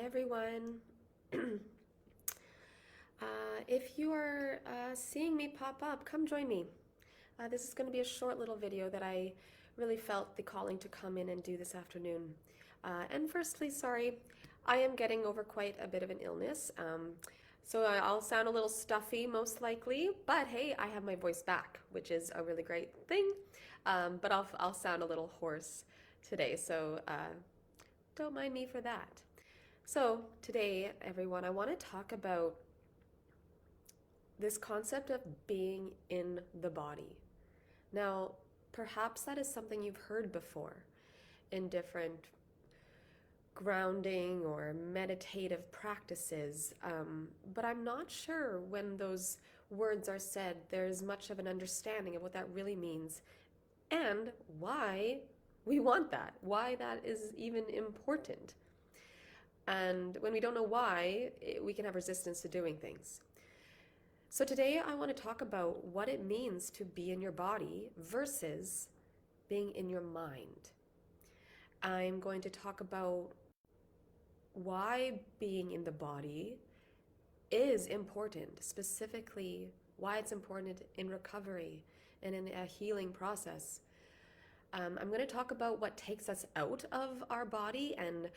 everyone. If you are seeing me pop up, come join me. This is going to be a short little video that I really felt the calling to come in and do this afternoon. And firstly, sorry, I am getting over quite a bit of an illness. So I'll sound a little stuffy most likely, but hey, I have my voice back, which is a really great thing. But I'll sound a little hoarse today, so don't mind me for that. So today, everyone, I want to talk about this concept of being in the body. Now, perhaps that is something you've heard before in different grounding or meditative practices, but I'm not sure when those words are said, there's much of an understanding of what that really means and why we want that, why that is even important. And when we don't know why, we can have resistance to doing things. So today I want to talk about what it means to be in your body versus being in your mind. I'm going to talk about why being in the body is important, specifically why it's important in recovery and in a healing process. I'm going to talk about what takes us out of our body and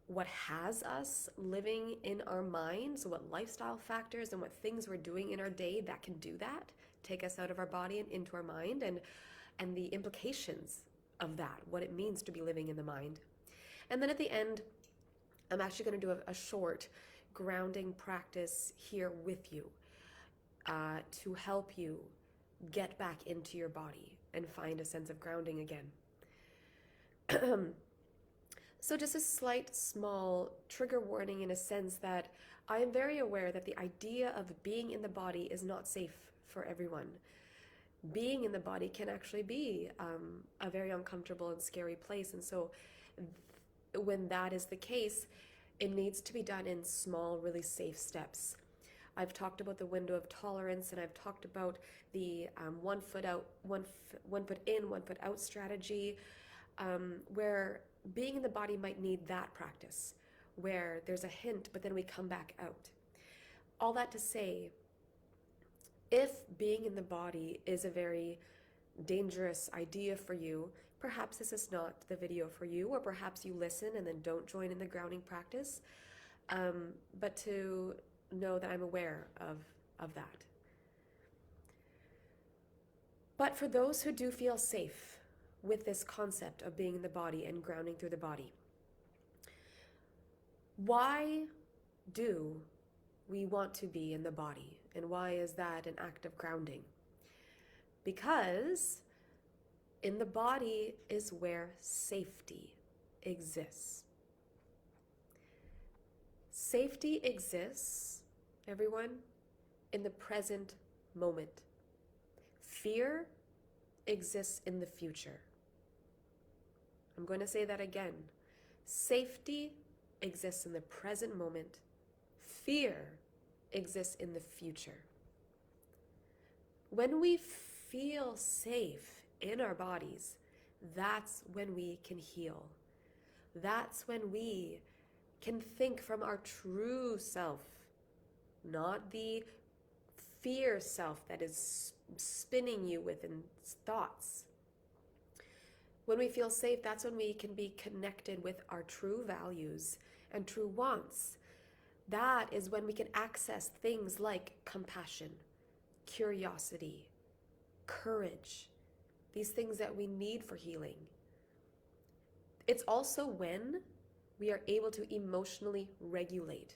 what has us living in our minds, what lifestyle factors and what things we're doing in our day that can do that, take us out of our body and into our mind, and the implications of that, what it means to be living in the mind. And then at the end, I'm actually going to do a short grounding practice here with you to help you get back into your body and find a sense of grounding again. So just a slight small trigger warning in a sense that I am very aware that the idea of being in the body is not safe for everyone. Being in the body can actually be a very uncomfortable and scary place. And so when that is the case, it needs to be done in small, really safe steps. I've talked about the window of tolerance, and I've talked about the 1 foot out, one foot in, 1 foot out strategy, where being in the body might need that practice, where there's a hint, but then we come back out. All that to say, if being in the body is a very dangerous idea for you, perhaps this is not the video for you, or perhaps you listen and then don't join in the grounding practice, but to know that I'm aware of that. But for those who do feel safe with this concept of being in the body and grounding through the body, why do we want to be in the body? And why is that an act of grounding? Because in the body is where safety exists. Safety exists, everyone, in the present moment. Fear exists in the future. I'm going to say that again. Safety exists in the present moment. Fear exists in the future. When we feel safe in our bodies, that's when we can heal. That's when we can think from our true self, not the fear self that is spinning you with thoughts. When we feel safe, that's when we can be connected with our true values and true wants. That is when we can access things like compassion, curiosity, courage, these things that we need for healing. It's also when we are able to emotionally regulate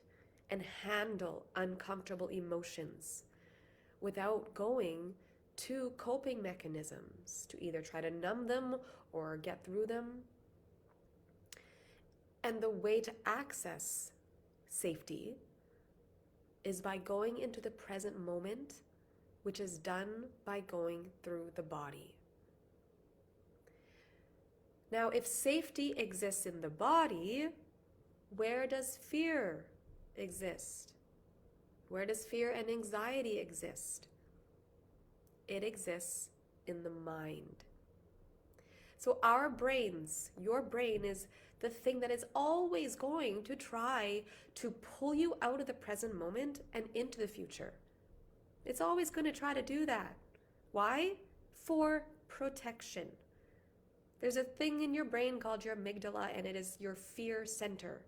and handle uncomfortable emotions without going to coping mechanisms to either try to numb them or get through them. And the way to access safety is by going into the present moment, which is done by going through the body. Now, if safety exists in the body, where does fear exist? Where does fear and anxiety exist? It exists in the mind. So our brains, your brain is the thing that is always going to try to pull you out of the present moment and into the future. It's always going to try to do that. Why? For protection. There's a thing in your brain called your amygdala, and it is your fear center.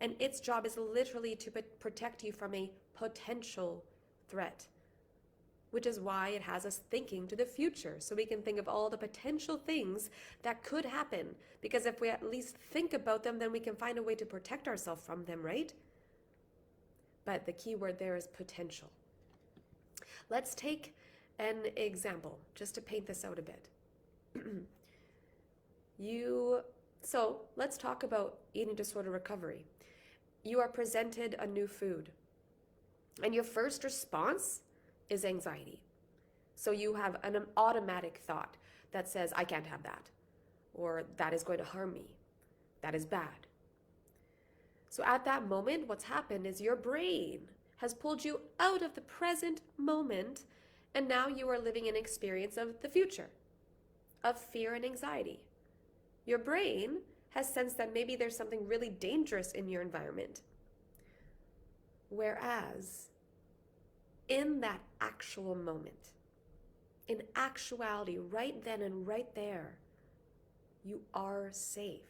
And its job is literally to protect you from a potential threat, which is why it has us thinking to the future, so we can think of all the potential things that could happen. Because if we at least think about them, then we can find a way to protect ourselves from them, right? But the key word there is potential. Let's take an example just to paint this out a bit. So let's talk about eating disorder recovery. You are presented a new food, and your first response is anxiety. So you have an automatic thought that says, I can't have that, or that is going to harm me, that is bad. So at that moment, what's happened is your brain has pulled you out of the present moment, and now you are living an experience of the future, of fear and anxiety. Your brain has sensed that maybe there's something really dangerous in your environment. Whereas, in that actual moment, in actuality, right then and right there, you are safe.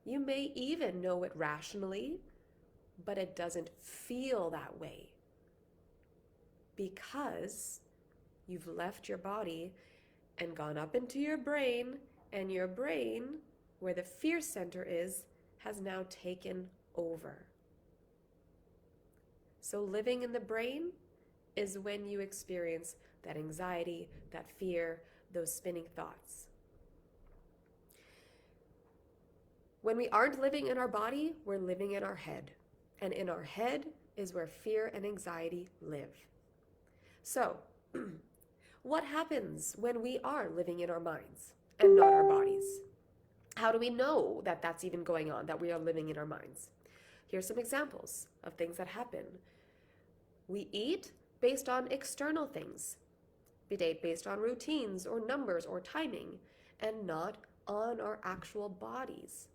You may even know it rationally, but it doesn't feel that way because you've left your body and gone up into your brain, and your brain, where the fear center is, has now taken over. So living in the brain is when you experience that anxiety, that fear, those spinning thoughts. When we aren't living in our body, we're living in our head. And in our head is where fear and anxiety live. So, what happens when we are living in our minds and not our bodies? How do we know that that's even going on, that we are living in our minds? Here's some examples of things that happen. We eat based on external things, based on routines or numbers or timing, and not on our actual bodies,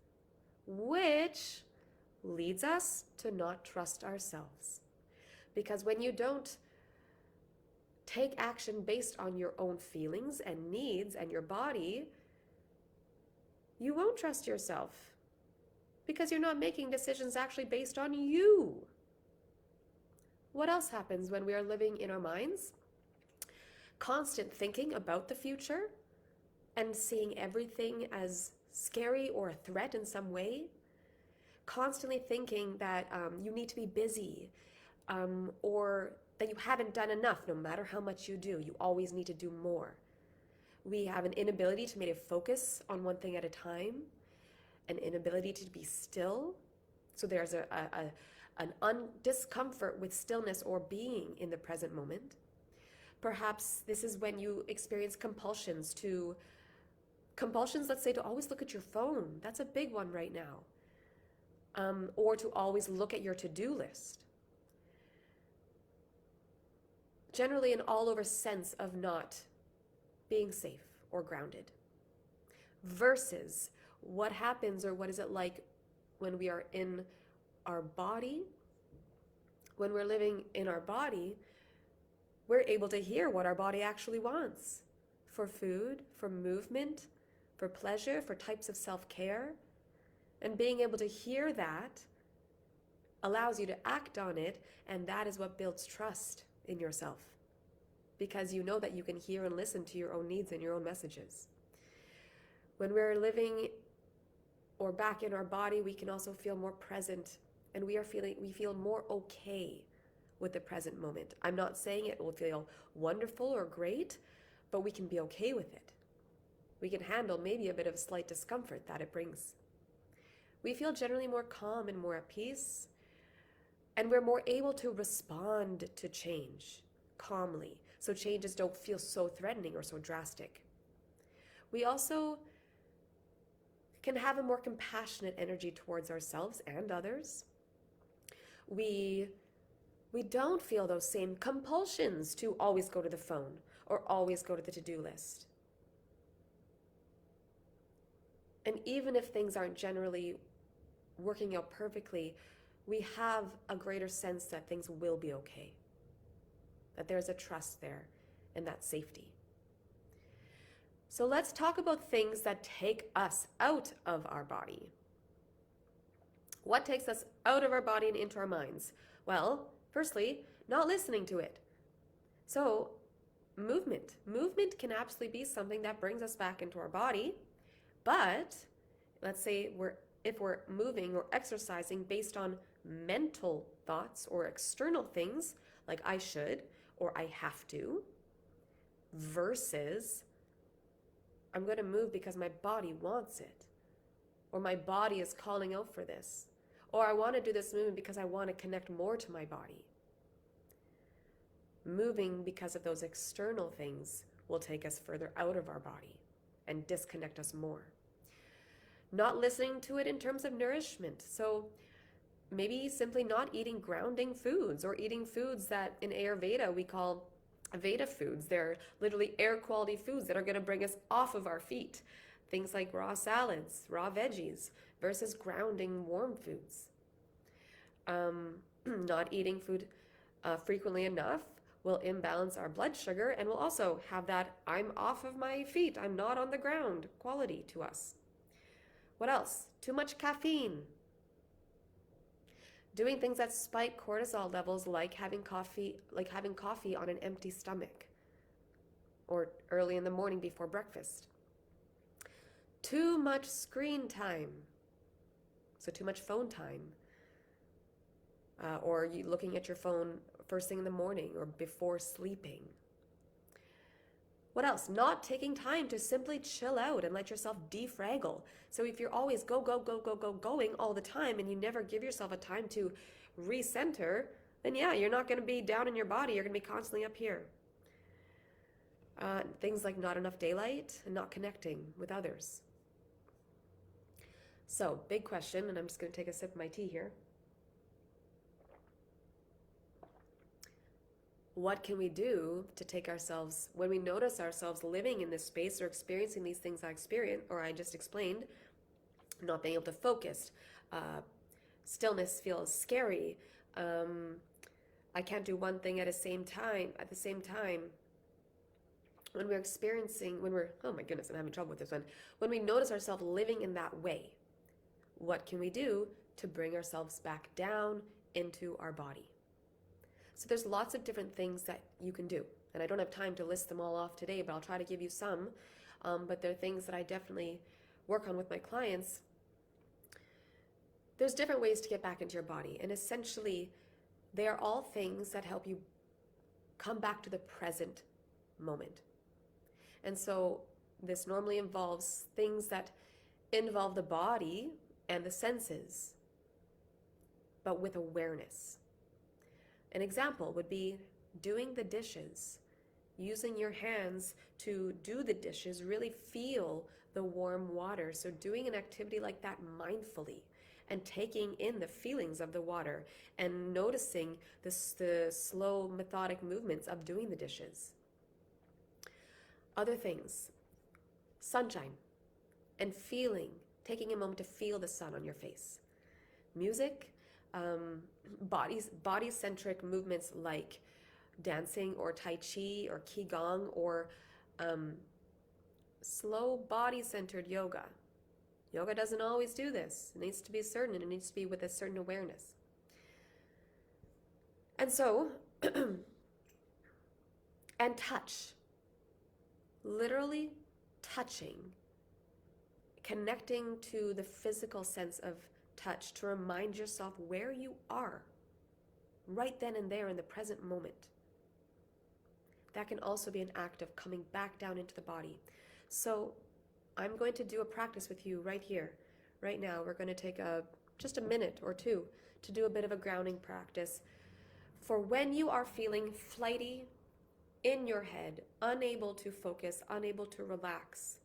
which leads us to not trust ourselves. Because when you don't take action based on your own feelings and needs and your body, you won't trust yourself because you're not making decisions actually based on you. What else happens when we are living in our minds? Constant thinking about the future and seeing everything as scary or a threat in some way. Constantly thinking that you need to be busy or that you haven't done enough no matter how much you do. You always need to do more. We have an inability to make a focus on one thing at a time, an inability to be still. So there's an discomfort with stillness or being in the present moment. Perhaps this is when you experience compulsions, let's say, to always look at your phone. That's a big one right now. Or to always look at your to-do list. Generally an all-over sense of not being safe or grounded. Versus what happens, or what is it like when we are in our body? When we're living in our body, we're able to hear what our body actually wants for food, for movement, for pleasure, for types of self-care. And being able to hear that allows you to act on it, and that is what builds trust in yourself. Because you know that you can hear and listen to your own needs and your own messages. When we're living or back in our body, we can also feel more present, and we feel more okay with the present moment. I'm not saying it will feel wonderful or great, but we can be okay with it. We can handle maybe a bit of slight discomfort that it brings. We feel generally more calm and more at peace, and we're more able to respond to change calmly, so changes don't feel so threatening or so drastic. We also can have a more compassionate energy towards ourselves and others. We don't feel those same compulsions to always go to the phone or always go to the to-do list. And even if things aren't generally working out perfectly, we have a greater sense that things will be okay, that there's a trust there and that safety. So let's talk about things that take us out of our body. What takes us out of our body and into our minds? Well, firstly, not listening to it. So, movement. Movement can absolutely be something that brings us back into our body, but let's say if we're moving or exercising based on mental thoughts or external things like I should or I have to, versus I'm going to move because my body wants it, or my body is calling out for this, or I want to do this movement because I want to connect more to my body. Moving because of those external things will take us further out of our body and disconnect us more. Not listening to it in terms of nourishment. So maybe simply not eating grounding foods, or eating foods that in Ayurveda we call Veda foods. They're literally air quality foods that are going to bring us off of our feet. Things like raw salads, raw veggies, versus grounding warm foods. Not eating food frequently enough will imbalance our blood sugar and will also have that I'm off of my feet, I'm not on the ground quality to us. What else? Too much caffeine. Doing things that spike cortisol levels, like having coffee on an empty stomach or early in the morning before breakfast. Too much screen time. So too much phone time. Or you looking at your phone first thing in the morning or before sleeping. What else? Not taking time to simply chill out and let yourself defraggle. So if you're always going all the time and you never give yourself a time to recenter, then yeah, you're not going to be down in your body. You're going to be constantly up here. Things like not enough daylight and not connecting with others. So, big question, and I'm just going to take a sip of my tea here. What can we do to take ourselves, when we notice ourselves living in this space or experiencing these things I just explained, not being able to focus, stillness feels scary, I can't do one thing at the same time, oh my goodness, I'm having trouble with this one. When we notice ourselves living in that way, what can we do to bring ourselves back down into our body? So there's lots of different things that you can do. And I don't have time to list them all off today, but I'll try to give you some. But they're things that I definitely work on with my clients. There's different ways to get back into your body. And essentially, they are all things that help you come back to the present moment. And so this normally involves things that involve the body and the senses, but with awareness. An example would be doing the dishes, using your hands to do the dishes, really feel the warm water. So doing an activity like that mindfully and taking in the feelings of the water and noticing the slow, methodic movements of doing the dishes. Other things, sunshine and taking a moment to feel the sun on your face. Music, body-centric movements like dancing or tai chi or qigong or slow body-centered yoga. Yoga doesn't always do this. It needs to be certain, and it needs to be with a certain awareness. And so, and touch. Literally touching, connecting to the physical sense of touch to remind yourself where you are right then and there in the present moment. That can also be an act of coming back down into the body. So I'm going to do a practice with you right here, right now. We're going to take just a minute or two to do a bit of a grounding practice for when you are feeling flighty in your head, unable to focus, unable to relax.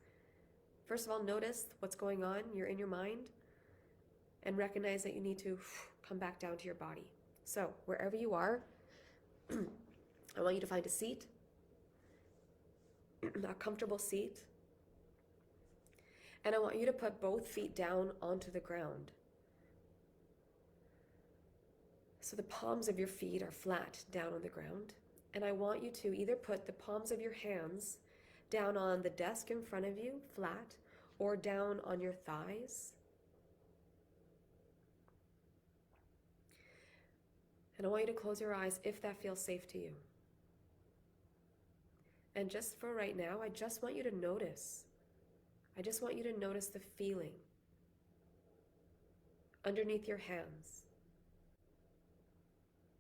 First of all, notice what's going on. You're in your mind, and recognize that you need to come back down to your body. So wherever you are, I want you to find a seat, a comfortable seat, And I want you to put both feet down onto the ground. So the palms of your feet are flat down on the ground. And I want you to either put the palms of your hands down on the desk in front of you, flat, or down on your thighs. And I want you to close your eyes if that feels safe to you. And just for right now, I just want you to notice. I just want you to notice the feeling underneath your hands.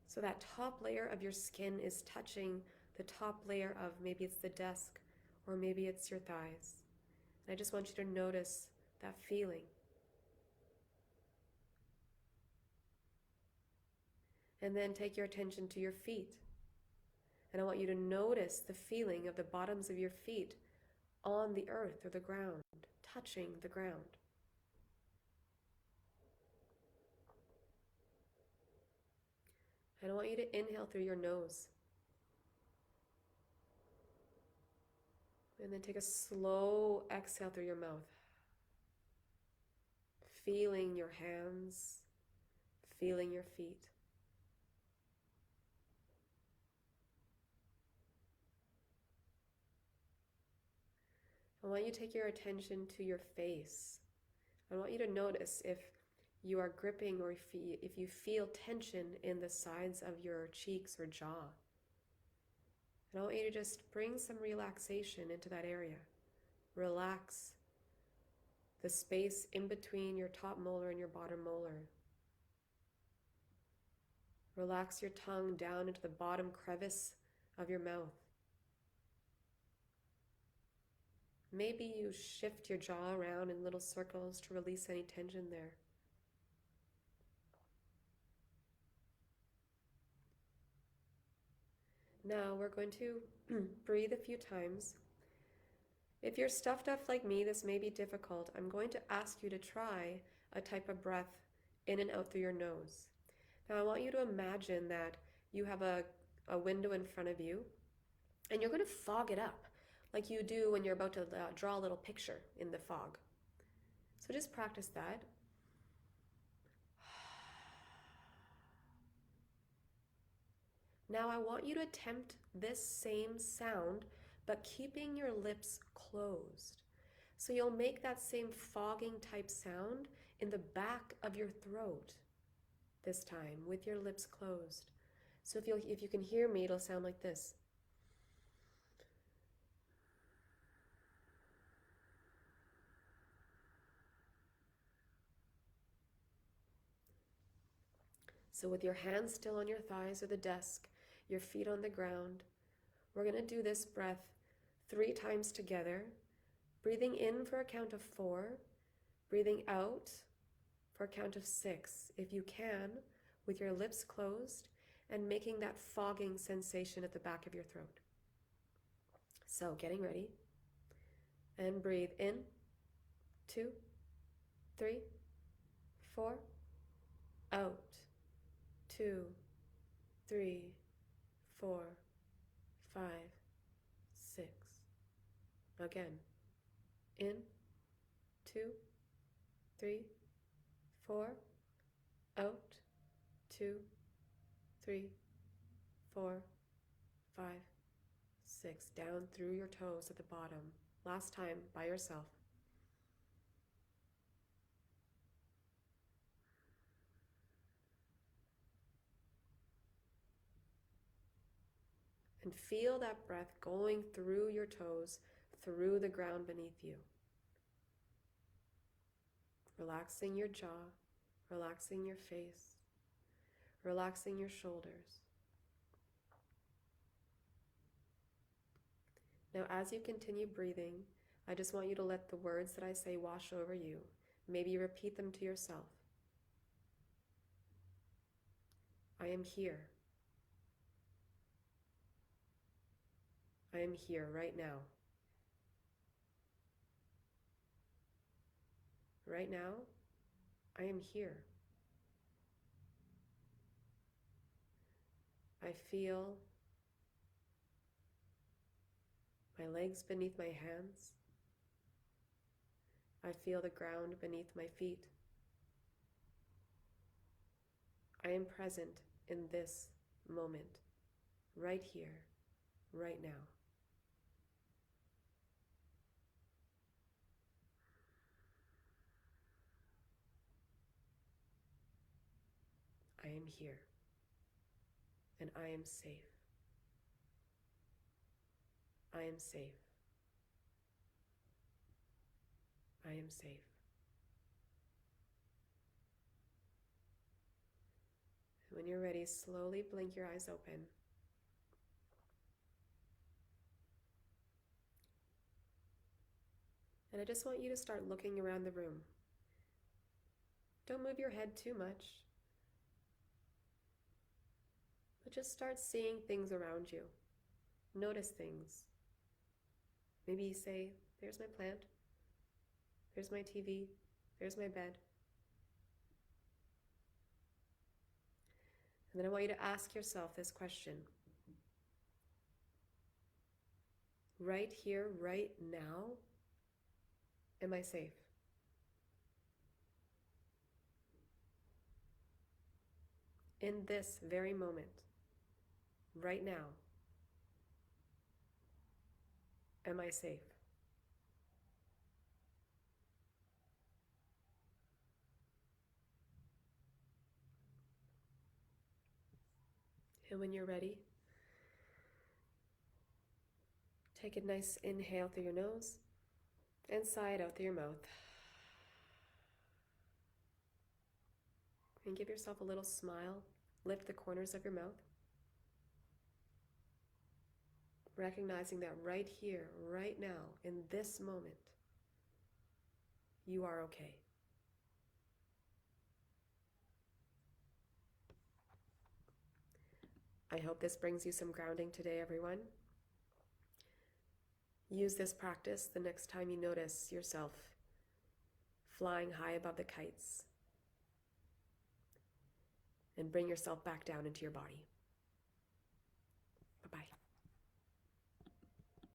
So that top layer of your skin is touching the top layer of, maybe it's the desk or maybe it's your thighs. And I just want you to notice that feeling. And then take your attention to your feet. And I want you to notice the feeling of the bottoms of your feet on the earth or the ground, touching the ground. And I want you to inhale through your nose. And then take a slow exhale through your mouth. Feeling your hands, feeling your feet. I want you to take your attention to your face. I want you to notice if you are gripping or if you feel tension in the sides of your cheeks or jaw. And I want you to just bring some relaxation into that area. Relax the space in between your top molar and your bottom molar. Relax your tongue down into the bottom crevice of your mouth. Maybe you shift your jaw around in little circles to release any tension there. Now we're going to breathe a few times. If you're stuffed up like me, this may be difficult. I'm going to ask you to try a type of breath in and out through your nose. Now I want you to imagine that you have a window in front of you and you're going to fog it up like you do when you're about to draw a little picture in the fog. So just practice that. Now I want you to attempt this same sound, but keeping your lips closed. So you'll make that same fogging type sound in the back of your throat this time with your lips closed. So if you can hear me, it'll sound like this. So with your hands still on your thighs or the desk, your feet on the ground, we're going to do this breath 3 times together, breathing in for a count of 4, breathing out for a count of 6, if you can, with your lips closed and making that fogging sensation at the back of your throat. So getting ready, and breathe in, 2, 3, 4, out, 2, 3, 4, 5, 6. Again, in, 2, 3, 4, out, 2, 3, 4, 5, 6. Down through your toes at the bottom. Last time by yourself. And feel that breath going through your toes, through the ground beneath you. Relaxing your jaw, relaxing your face, relaxing your shoulders. Now, as you continue breathing, I just want you to let the words that I say wash over you. Maybe repeat them to yourself. I am here. I am here right now. Right now, I am here. I feel my legs beneath my hands. I feel the ground beneath my feet. I am present in this moment, right here, right now. I am here, and I am safe. I am safe. I am safe. When you're ready, slowly blink your eyes open. And I just want you to start looking around the room. Don't move your head too much, but just start seeing things around you. Notice things. Maybe you say, there's my plant, there's my TV, there's my bed. And then I want you to ask yourself this question. Right here, right now, am I safe? In this very moment, right now, am I safe? And when you're ready, take a nice inhale through your nose and sigh it out through your mouth. And give yourself a little smile. Lift the corners of your mouth. Recognizing that right here, right now, in this moment, you are okay. I hope this brings you some grounding today, everyone. Use this practice the next time you notice yourself flying high above the kites, and bring yourself back down into your body. Bye-bye.